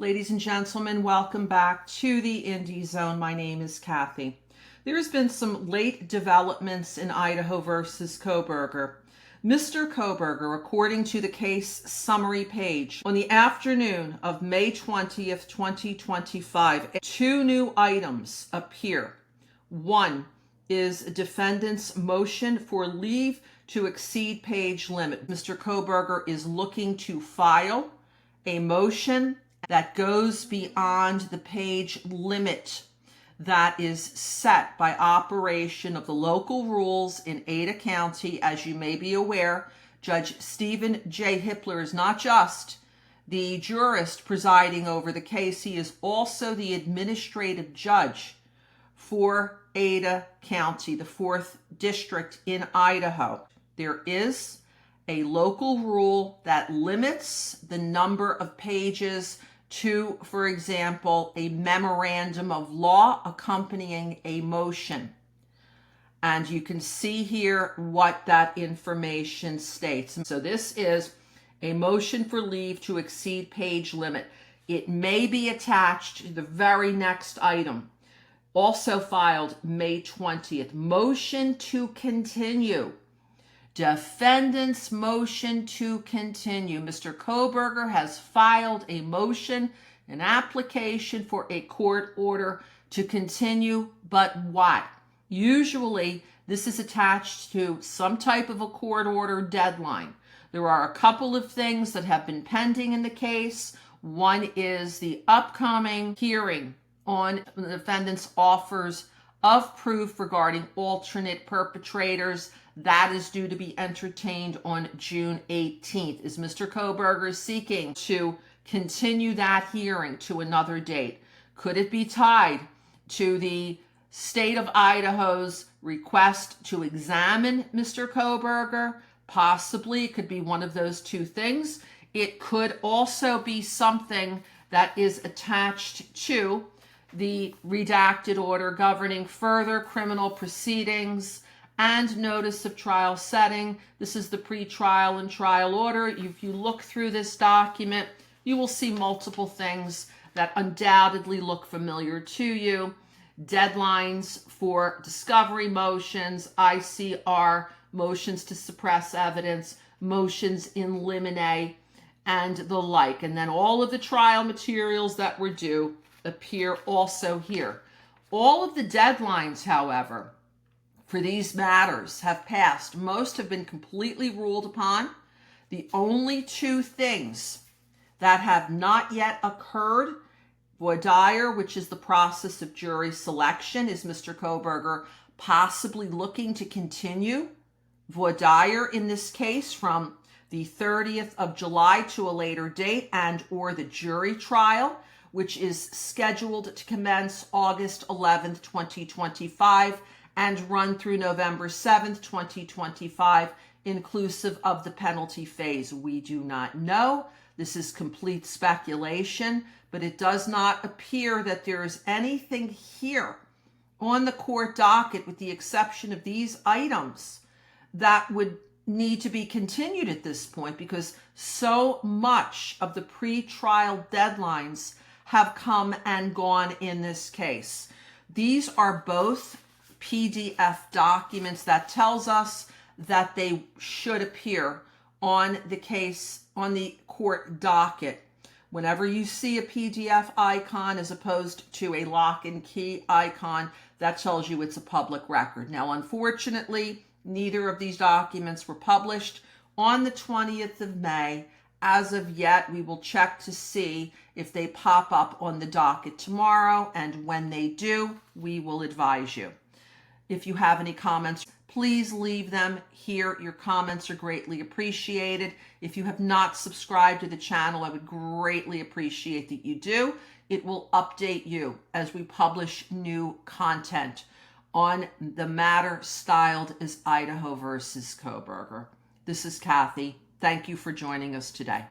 Ladies and gentlemen, welcome back to the Indie Zone. My name is Kathy. There's been some late developments in Idaho versus Kohberger. Mr. Kohberger, according to the case summary page, on the afternoon of May 20th, 2025, two new items appear. One is a defendant's motion for leave to exceed page limit. Mr. Kohberger is looking to file a motion that goes beyond the page limit that is set by operation of the local rules in Ada County. As you may be aware, Judge Stephen J. Hippler is not just the jurist presiding over the case, he is also the administrative judge for Ada County, the 4th district in Idaho. There is a local rule that limits the number of pages to, for example, a memorandum of law accompanying a motion. And you can see here what that information states. So this is a motion for leave to exceed page limit. It may be attached to the very next item, also filed May 20th. Motion to continue. Defendant's motion to continue. Mr. Kohberger has filed a motion, an application for a court order to continue, but what? Usually, this is attached to some type of a court order deadline. There are a couple of things that have been pending in the case. One is the upcoming hearing on the defendant's offers of proof regarding alternate perpetrators. That is due to be entertained on June 18th. Is Mr. Kohberger seeking to continue that hearing to another date? Could it be tied to the state of Idaho's request to examine Mr. Kohberger? Possibly. It could be one of those two things. It could also be something that is attached to the redacted order governing further criminal proceedings and notice of trial setting. This is the pre-trial and trial order. If you look through this document, you will see multiple things that undoubtedly look familiar to you. Deadlines for discovery motions, ICR, motions to suppress evidence, motions in limine, and the like. And then all of the trial materials that were due appear also here. All of the deadlines, however, for these matters have passed. Most have been completely ruled upon. The only two things that have not yet occurred, voir dire, which is the process of jury selection. Is Mr. Kohberger possibly looking to continue voir dire in this case from the 30th of July to a later date, and or the jury trial, which is scheduled to commence August 11th, 2025 and run through November 7th, 2025, inclusive of the penalty phase? We do not know. This is complete speculation, but it does not appear that there is anything here on the court docket, with the exception of these items, that would need to be continued at this point, because so much of the pre-trial deadlines have come and gone in this case. These are both PDF documents that tells us that they should appear on the case, on the court docket. Whenever you see a PDF icon as opposed to a lock and key icon, that tells you it's a public record. Now, unfortunately, neither of these documents were published on the 20th of May. As of yet, we will check to see if they pop up on the docket tomorrow, and when they do, we will advise you. If you have any comments, please leave them here. Your comments are greatly appreciated. If you have not subscribed to the channel, I would greatly appreciate that you do. It will update you as we publish new content on the matter styled as Idaho versus Kohberger. This is Kathy. Thank you for joining us today.